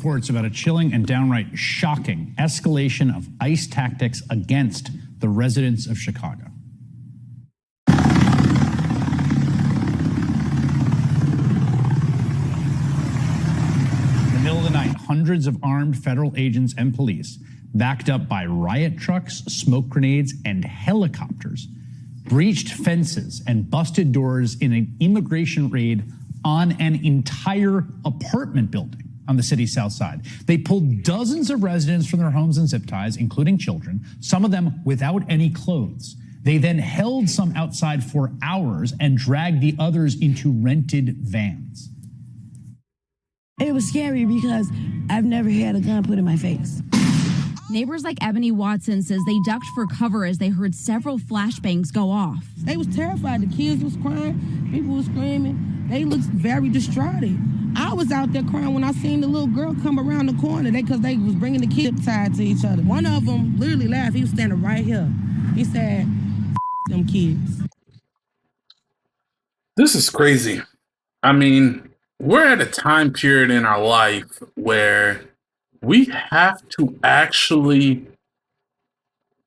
Reports about a chilling and downright shocking escalation of ICE tactics against the residents of Chicago. In the middle of the night, hundreds of armed federal agents and police, backed up by riot trucks, smoke grenades, and helicopters, breached fences and busted doors in an immigration raid on an entire apartment building on the city's south side. They pulled dozens of residents from their homes and zip ties, including children, some of them without any clothes. They then held some outside for hours and dragged the others into rented vans. It was scary because I've never had a gun put in my face. Neighbors like Ebony Watson says they ducked for cover as they heard several flashbangs go off. They was terrified. The kids was crying. People was screaming. They looked very distraught. I was out there crying when I seen the little girl come around the corner because they was bringing the kids tied to each other. One of them literally laughed. He was standing right here. He said, them kids. This is crazy. I mean, we're at a time period in our life where we have to actually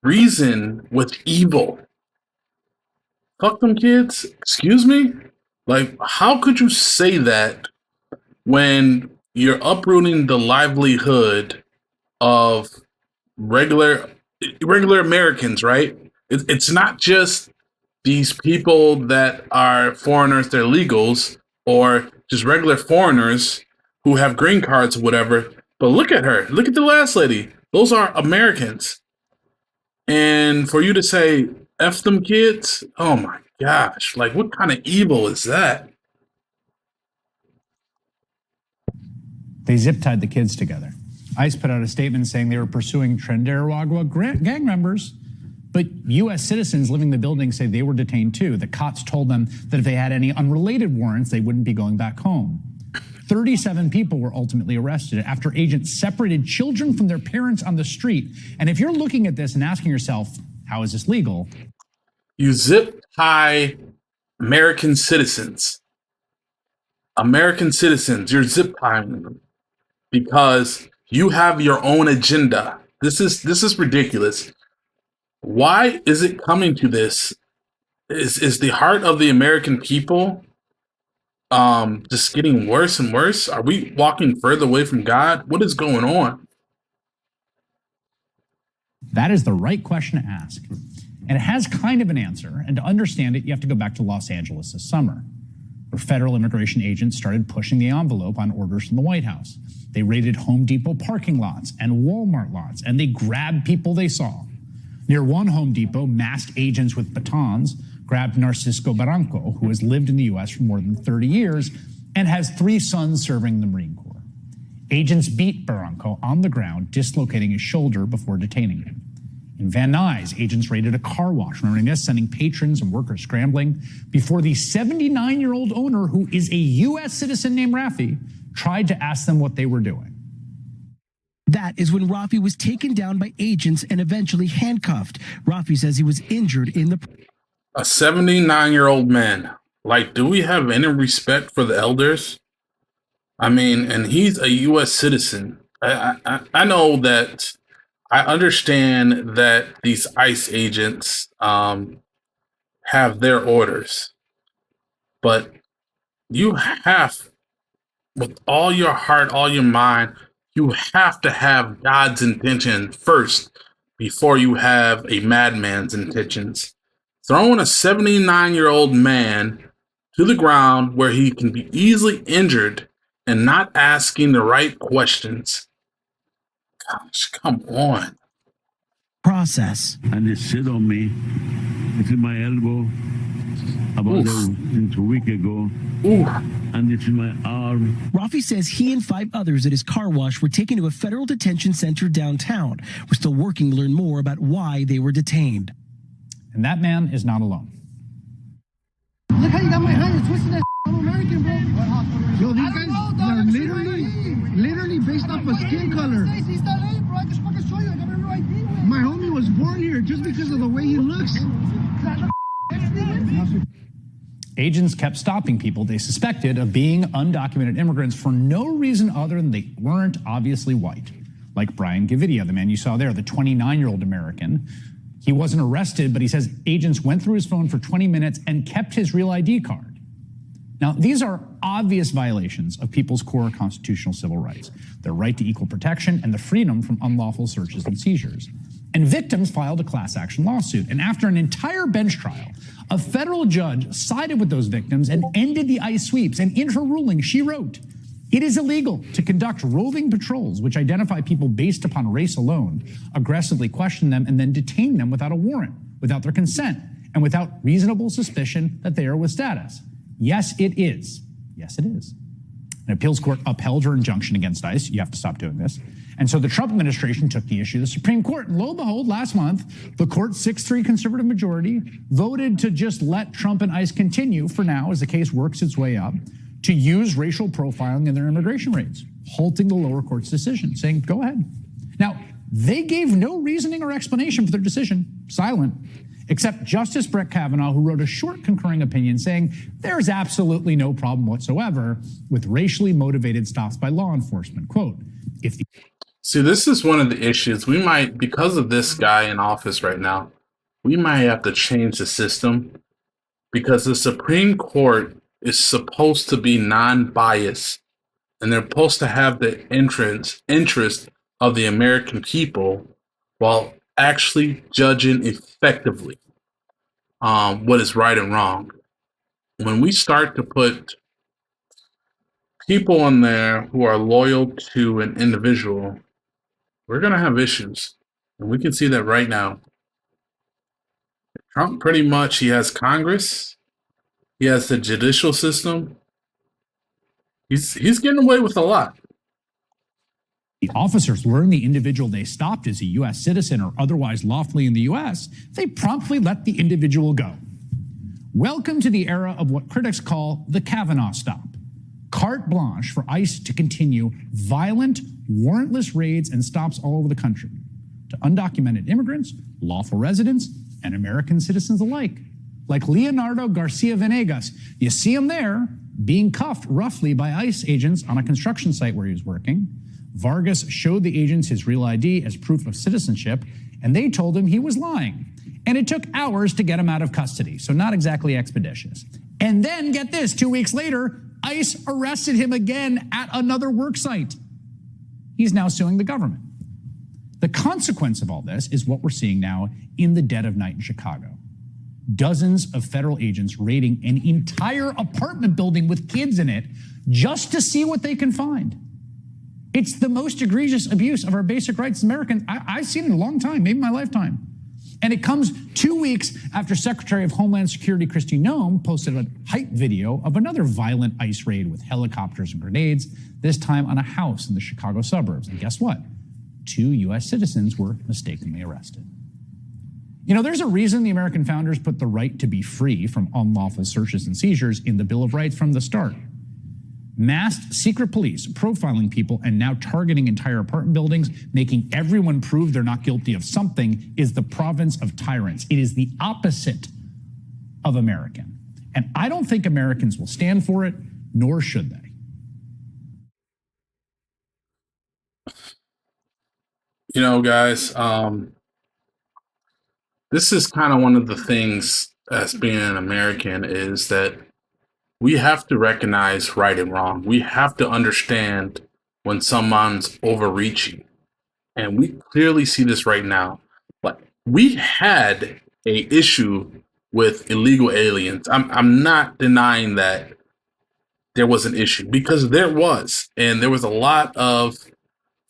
reason with evil. Fuck them kids? Excuse me? Like, how could you say that when you're uprooting the livelihood of regular Americans, right? It's not just these people that are foreigners, they're legals, or just regular foreigners who have green cards or whatever. But look at her. Look at the last lady. Those are Americans. And for you to say, F them kids? Oh my gosh. Like, what kind of evil is that? They zip-tied the kids together. ICE put out a statement saying they were pursuing Trinidad gang members, but U.S. citizens living in the building say they were detained too. The cops told them that if they had any unrelated warrants, they wouldn't be going back home. 37 people were ultimately arrested after agents separated children from their parents on the street. And if you're looking at this and asking yourself, how is this legal? You zip tie American citizens. American citizens, you're zip tying them because you have your own agenda. This is ridiculous. Why is it coming to this? Is the heart of the American people just getting worse and worse? Are we walking further away from God? What is going on? That is the right question to ask. And it has kind of an answer. And to understand it, you have to go back to Los Angeles this summer, where federal immigration agents started pushing the envelope on orders from the White House. They raided Home Depot parking lots and Walmart lots, and they grabbed people they saw. Near one Home Depot, masked agents with batons grabbed Narcisco Barranco, who has lived in the U.S. for more than 30 years and has 3 sons serving the Marine Corps. Agents beat Barranco on the ground, dislocating his shoulder before detaining him. In Van Nuys, agents raided a car wash, remembering this, sending patrons and workers scrambling before the 79-year-old owner, who is a U.S. citizen named Rafi, tried to ask them what they were doing. That is when Rafi was taken down by agents and eventually handcuffed. Rafi says he was injured in the... A 79-year-old man. Like, do we have any respect for the elders? I mean, and he's a U.S. citizen. I know that... I understand that these ICE agents have their orders, but you have, with all your heart, all your mind, you have to have God's intention first before you have a madman's intentions. Throwing a 79-year-old man to the ground where he can be easily injured and not asking the right questions. Gosh, come on. Process. And they sit on me. It's in my elbow. About a week ago. Oof. And it's in my arm. Rafi says he and 5 others at his car wash were taken to a federal detention center downtown. We're still working to learn more about why they were detained. And that man is not alone. Look how you got my hand. You're twisting that. I'm American, bro. Yo, these guys are literally based off of skin color. My homie was born here just because of the way he looks. Agents kept stopping people they suspected of being undocumented immigrants for no reason other than they weren't obviously white. Like Brian Gavidia, the man you saw there, the 29-year-old American. He wasn't arrested, but he says agents went through his phone for 20 minutes and kept his real ID card. Now, these are obvious violations of people's core constitutional civil rights, their right to equal protection and the freedom from unlawful searches and seizures. And victims filed a class action lawsuit. And after an entire bench trial, a federal judge sided with those victims and ended the ICE sweeps. And in her ruling, she wrote, "It is illegal to conduct roving patrols which identify people based upon race alone, aggressively question them, and then detain them without a warrant, without their consent, and without reasonable suspicion that they are with status." Yes, it is. Yes, it is. An appeals court upheld her injunction against ICE. You have to stop doing this. And so the Trump administration took the issue to the Supreme Court. And lo and behold, last month, the court's 6-3 conservative majority voted to just let Trump and ICE continue for now, as the case works its way up, to use racial profiling in their immigration raids, halting the lower court's decision, saying, go ahead. Now, they gave no reasoning or explanation for their decision, silent, except Justice Brett Kavanaugh, who wrote a short concurring opinion saying there's absolutely no problem whatsoever with racially motivated stops by law enforcement. Quote, if the See, this is one of the issues. We might, because of this guy in office right now, we might have to change the system, because the Supreme Court is supposed to be non-biased, and they're supposed to have the interest of the American people while actually judging effectively what is right and wrong. When we start to put people in there who are loyal to an individual, we're going to have issues. And we can see that right now. Trump pretty much, he has Congress, he has the judicial system. He's getting away with a lot. The officers learn the individual they stopped is a U.S. citizen or otherwise lawfully in the U.S., they promptly let the individual go. Welcome to the era of what critics call the Kavanaugh stop. Carte blanche for ICE to continue violent, warrantless raids and stops all over the country to undocumented immigrants, lawful residents, and American citizens alike. Like Leonardo Garcia Venegas. You see him there being cuffed roughly by ICE agents on a construction site where he was working. Vargas showed the agents his real ID as proof of citizenship, and they told him he was lying. And it took hours to get him out of custody, so not exactly expeditious. And then, get this, 2 weeks later, ICE arrested him again at another work site. He's now suing the government. The consequence of all this is what we're seeing now in the dead of night in Chicago. Dozens of federal agents raiding an entire apartment building with kids in it just to see what they can find. It's the most egregious abuse of our basic rights as Americans I've seen in a long time, maybe my lifetime. And it comes 2 weeks after Secretary of Homeland Security Kristi Noem posted a hype video of another violent ICE raid with helicopters and grenades, this time on a house in the Chicago suburbs. And guess what? 2 U.S. citizens were mistakenly arrested. You know, there's a reason the American founders put the right to be free from unlawful searches and seizures in the Bill of Rights from the start. Masked secret police profiling people and now targeting entire apartment buildings, making everyone prove they're not guilty of something, is the province of tyrants. It is the opposite of American. And I don't think Americans will stand for it, nor should they. You know, guys, this is kind of one of the things as being an American is that we have to recognize right and wrong. We have to understand when someone's overreaching. And we clearly see this right now. Like, we had a issue with illegal aliens. I'm not denying that there was an issue, because there was. And there was a lot of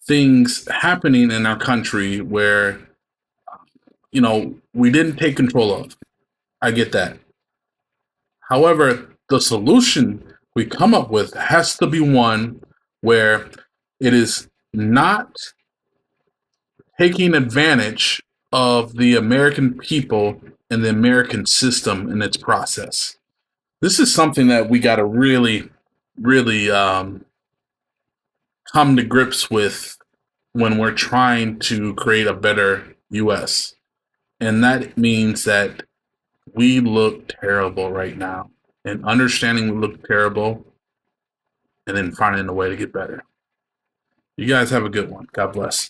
things happening in our country where, you know, we didn't take control of. I get that. However, the solution we come up with has to be one where it is not taking advantage of the American people and the American system and its process. This is something that we got to really come to grips with when we're trying to create a better U.S. And that means that we look terrible right now. and understanding we look terrible and then finding a way to get better. You guys have a good one. God bless.